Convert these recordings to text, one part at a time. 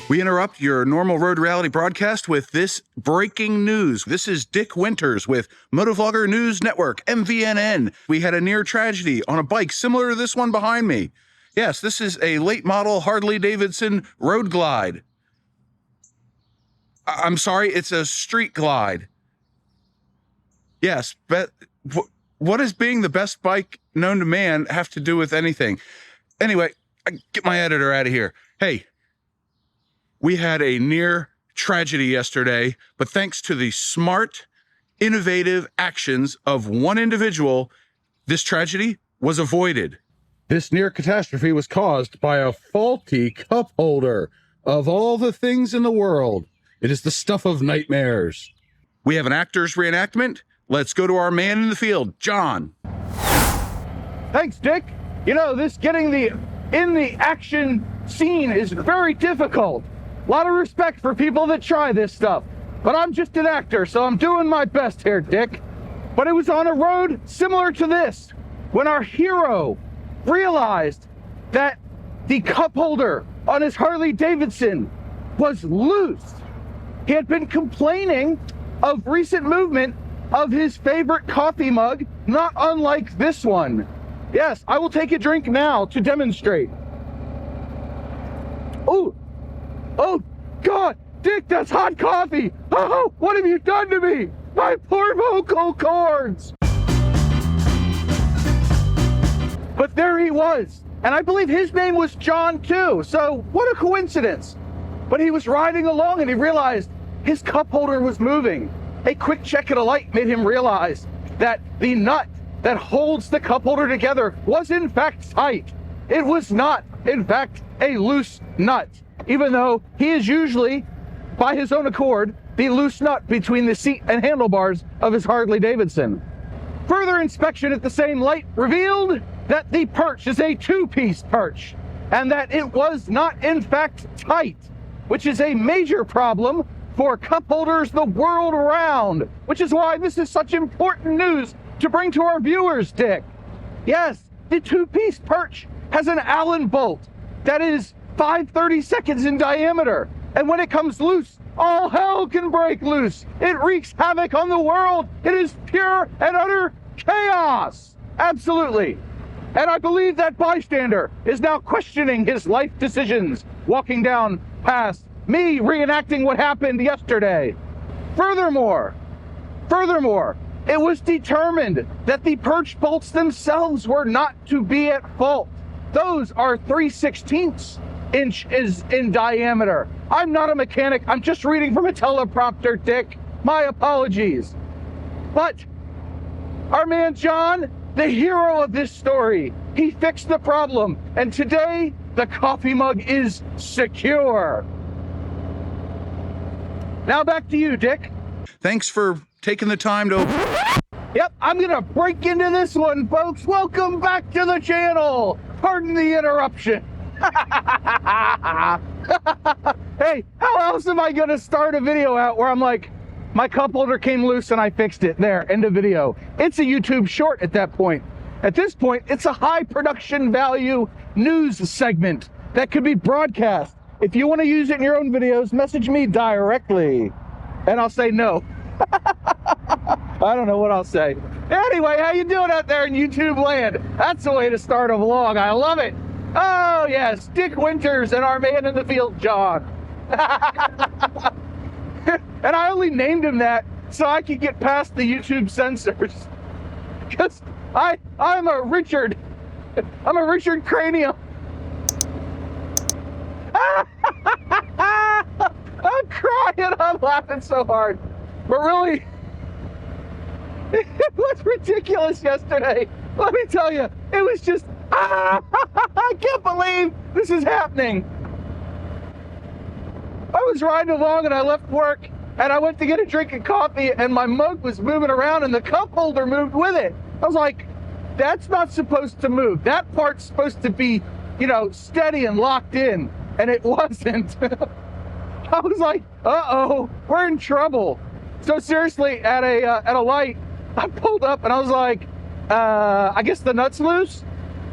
We interrupt your normal road reality broadcast with this breaking news. This is Dick Winters with Motovlogger News Network, MVNN. We had a near tragedy on a bike similar to this one behind me. Yes, this is a late model Harley-Davidson Road Glide. I'm sorry, it's a street glide. Yes, but what does being the best bike known to man have to do with anything? Anyway, get my editor out of here. Hey, we had a near tragedy yesterday, but thanks to the smart, innovative actions of one individual, this tragedy was avoided. This near catastrophe was caused by a faulty cup holder. Of all the things in the world, it is the stuff of nightmares. We have an actor's reenactment. Let's go to our man in the field, John. Thanks, Dick. You know, this getting in the action scene is very difficult. A lot of respect for people that try this stuff. But I'm just an actor, so I'm doing my best here, Dick. But it was on a road similar to this when our hero realized that the cup holder on his Harley-Davidson was loose. He had been complaining of recent movement of his favorite coffee mug, not unlike this one. Yes, I will take a drink now to demonstrate. Oh, God, Dick, that's hot coffee. Oh, what have you done to me? My poor vocal cords. But there he was. And I believe his name was John too. So what a coincidence. But he was riding along and he realized his cup holder was moving. A quick check at a light made him realize that the nut that holds the cup holder together was in fact tight. It was not, in fact, a loose nut, even though he is usually, by his own accord, the loose nut between the seat and handlebars of his Harley-Davidson. Further inspection at the same light revealed that the perch is a two-piece perch, and that it was not, in fact, tight, which is a major problem for cup holders the world around, which is why this is such important news to bring to our viewers, Dick. Yes, the two-piece perch has an Allen bolt that is 5/32 in diameter, and when it comes loose, all hell can break loose. It wreaks havoc on the world. It is pure and utter chaos. Absolutely. And I believe that bystander is now questioning his life decisions, walking down past me reenacting what happened yesterday. Furthermore, it was determined that the perch bolts themselves were not to be at fault. Those are 3/16 inches in diameter. I'm not a mechanic. I'm just reading from a teleprompter, Dick. My apologies. But our man John, the hero of this story, he fixed the problem. And today, the coffee mug is secure. Now back to you, Dick. Thanks for taking the time to... Yep, I'm gonna break into this one, folks. Welcome back to the channel. Pardon the interruption. Hey, how else am I gonna start a video out where I'm like, my cup holder came loose and I fixed it? There, end of video. It's a YouTube short at that point. At this point, it's a high production value news segment that could be broadcast. If you want to use it in your own videos, message me directly and I'll say no. I don't know what I'll say. Anyway, how you doing out there in YouTube land? That's the way to start a vlog. I love it. Oh yes, Dick Winters and our man in the field, John. And I only named him that so I could get past the YouTube censors. Because I'm a Richard Cranium. I'm crying, I'm laughing so hard. But really, it was ridiculous yesterday. Let me tell you, it was just, I can't believe this is happening. I was riding along and I left work and I went to get a drink of coffee and my mug was moving around and the cup holder moved with it. I was like, that's not supposed to move. That part's supposed to be, you know, steady and locked in, and it wasn't. I was like, uh-oh, we're in trouble. So seriously, at a light, I pulled up and I was like, I guess the nut's loose?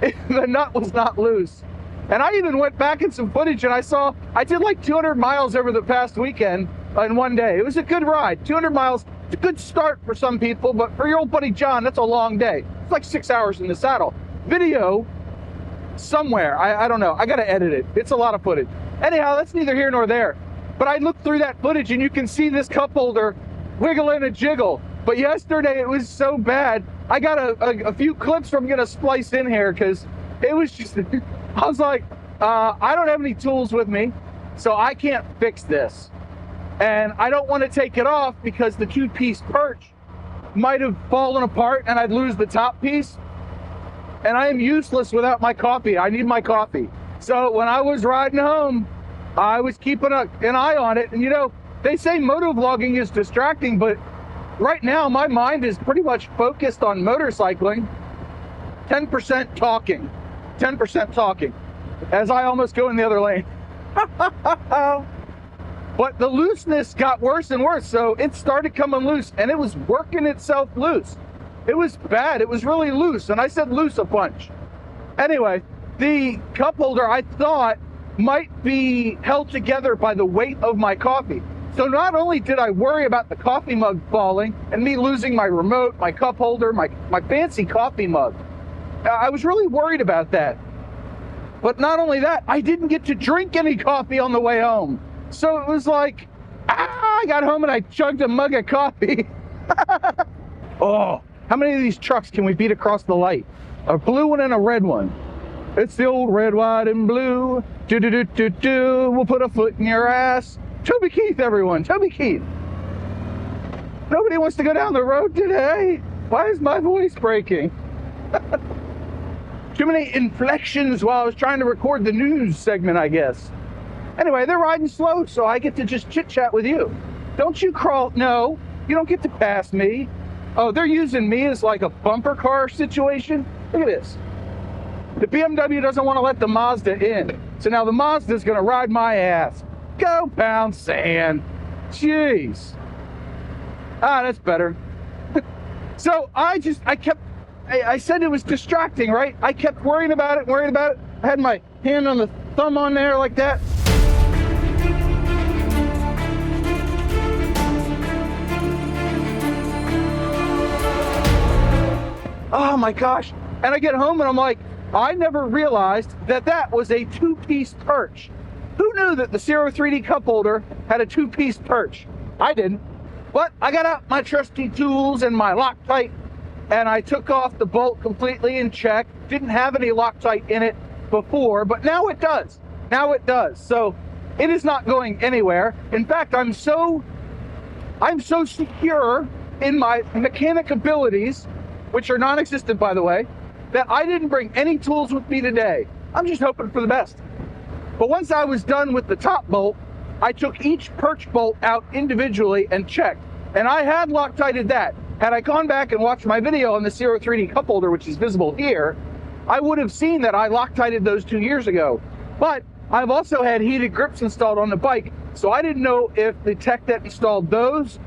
The nut was not loose. And I even went back in some footage and I did like 200 miles over the past weekend in one day. It was a good ride. 200 miles, it's a good start for some people, but for your old buddy John, that's a long day. It's like 6 hours in the saddle. Video somewhere, I don't know. I got to edit it. It's a lot of footage. Anyhow, that's neither here nor there. But I looked through that footage and you can see this cup holder wiggle and a jiggle. But yesterday it was so bad. I got a few clips I'm going to splice in here because it was just, I was like, I don't have any tools with me, so I can't fix this. And I don't want to take it off because the two-piece perch might have fallen apart and I'd lose the top piece. And I am useless without my coffee. I need my coffee. So when I was riding home, I was keeping an eye on it. And you know, they say motovlogging is distracting, but right now my mind is pretty much focused on motorcycling. 10% talking. 10% talking. As I almost go in the other lane. But the looseness got worse and worse. So it started coming loose and it was working itself loose. It was bad. It was really loose. And I said loose a bunch. Anyway, the cup holder I thought might be held together by the weight of my coffee. So not only did I worry about the coffee mug falling and me losing my remote, my cup holder, my fancy coffee mug. I was really worried about that. But not only that, I didn't get to drink any coffee on the way home. So it was like, I got home and I chugged a mug of coffee. Oh, how many of these trucks can we beat across the light? A blue one and a red one. It's the old red, white, and blue. Do-do-do-do-do. We'll put a foot in your ass. Toby Keith, everyone. Toby Keith. Nobody wants to go down the road today. Why is my voice breaking? Too many inflections while I was trying to record the news segment, I guess. Anyway, they're riding slow, so I get to just chit-chat with you. Don't you crawl. No, you don't get to pass me. Oh, they're using me as like a bumper car situation. Look at this. The BMW doesn't want to let the Mazda in. So now the Mazda's going to ride my ass. Go pound sand. Jeez. Ah, that's better. So I said it was distracting, right? I kept worrying about it. I had my hand on the thumb on there like that. Oh my gosh. And I get home and I'm like, I never realized that was a two-piece perch. Who knew that the Ciro 3D cup holder had a two-piece perch? I didn't. But I got out my trusty tools and my Loctite and I took off the bolt completely and checked. Didn't have any Loctite in it before, but now it does. Now it does. So it is not going anywhere. In fact, I'm so secure in my mechanic abilities, which are non-existent, by the way, that I didn't bring any tools with me today. I'm just hoping for the best. But once I was done with the top bolt, I took each perch bolt out individually and checked. And I had Loctited that. Had I gone back and watched my video on the Ciro 3D cup holder, which is visible here, I would have seen that I Loctited those 2 years ago. But I've also had heated grips installed on the bike, so I didn't know if the tech that installed those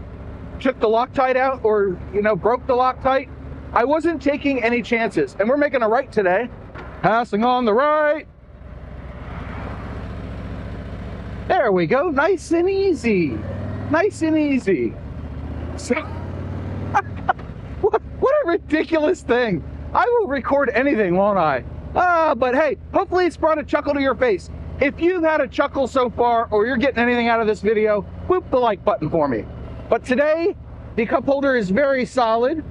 took the Loctite out or, broke the Loctite. I wasn't taking any chances. And we're making a right today. Passing on the right. There we go. Nice and easy. Nice and easy. So, what a ridiculous thing. I will record anything, won't I? But hey, hopefully it's brought a chuckle to your face. If you've had a chuckle so far or you're getting anything out of this video, whoop the like button for me. But today, the cup holder is very solid.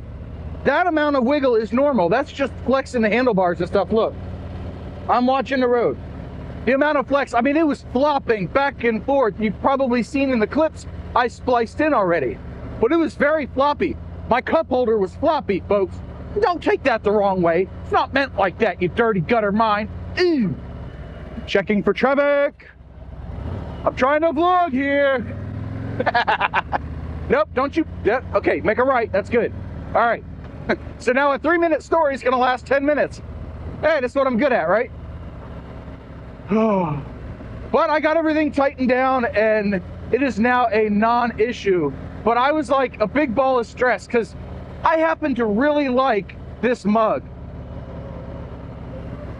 That amount of wiggle is normal. That's just flexing the handlebars and stuff. Look, I'm watching the road. The amount of flex, it was flopping back and forth. You've probably seen in the clips I spliced in already. But it was very floppy. My cup holder was floppy, folks. Don't take that the wrong way. It's not meant like that, you dirty gutter mind. Ew. Checking for traffic. I'm trying to vlog here. Nope, don't you? Yeah, okay, make a right. That's good. All right. So now a 3-minute story is going to last 10 minutes. Hey, that's what I'm good at, right? But I got everything tightened down and it is now a non-issue. But I was like a big ball of stress because I happen to really like this mug.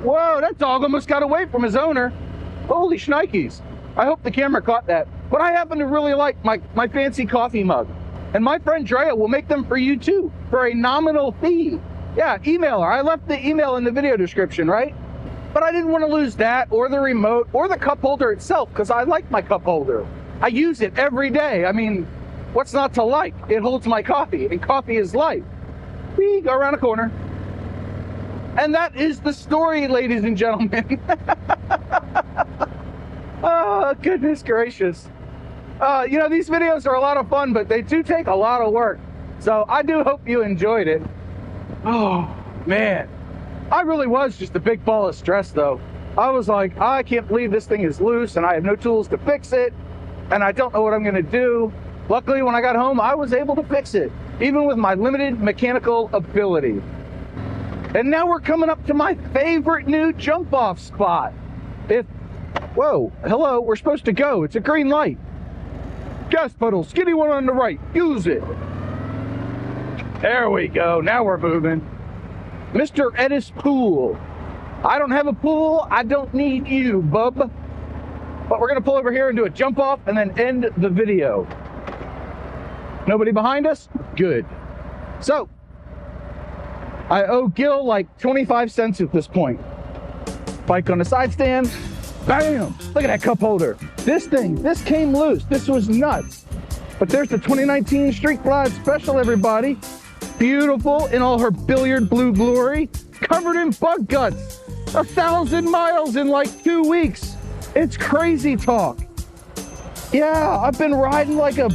Whoa, that dog almost got away from his owner. Holy shnikes. I hope the camera caught that. But I happen to really like my fancy coffee mug. And my friend Drea will make them for you too, for a nominal fee. Yeah, email her. I left the email in the video description, right? But I didn't want to lose that, or the remote, or the cup holder itself, because I like my cup holder. I use it every day. I mean, what's not to like? It holds my coffee, and coffee is life. We go around a corner. And that is the story, ladies and gentlemen. Oh, goodness gracious. You know, these videos are a lot of fun, but they do take a lot of work. So I do hope you enjoyed it. Oh, man. I really was just a big ball of stress, though. I was like, I can't believe this thing is loose, and I have no tools to fix it, and I don't know what I'm going to do. Luckily, when I got home, I was able to fix it, even with my limited mechanical ability. And now we're coming up to my favorite new jump-off spot. Whoa, hello, we're supposed to go. It's a green light. Gas pedal, skinny one on the right. Use it. There we go. Now we're moving. Mr. Edis Pool. I don't have a pool. I don't need you, bub. But we're going to pull over here and do a jump off and then end the video. Nobody behind us? Good. So, I owe Gil like 25 cents at this point. Bike on the side stand. Bam! Look at that cup holder. This came loose. This was nuts. But there's the 2019 Street Glide Special, everybody. Beautiful in all her billiard blue glory. Covered in bug guts. 1,000 miles in like 2 weeks. It's crazy talk. Yeah, I've been riding like a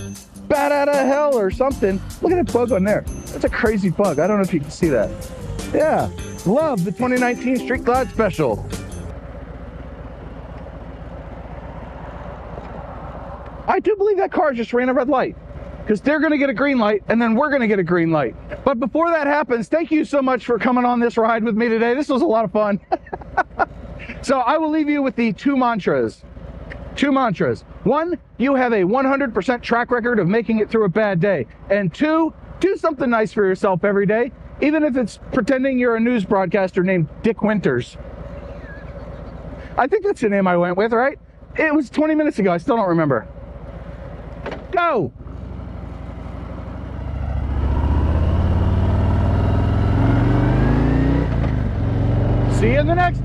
bat out of hell or something. Look at that bug on there. That's a crazy bug. I don't know if you can see that. Yeah, love the 2019 Street Glide Special. I do believe that car just ran a red light, because they're going to get a green light and then we're going to get a green light. But before that happens, thank you so much for coming on this ride with me today. This was a lot of fun. So I will leave you with the two mantras. One, you have a 100% track record of making it through a bad day. And two, do something nice for yourself every day, even if it's pretending you're a news broadcaster named Dick Winters. I think that's the name I went with, right? It was 20 minutes ago. I still don't remember. Go! See you in the next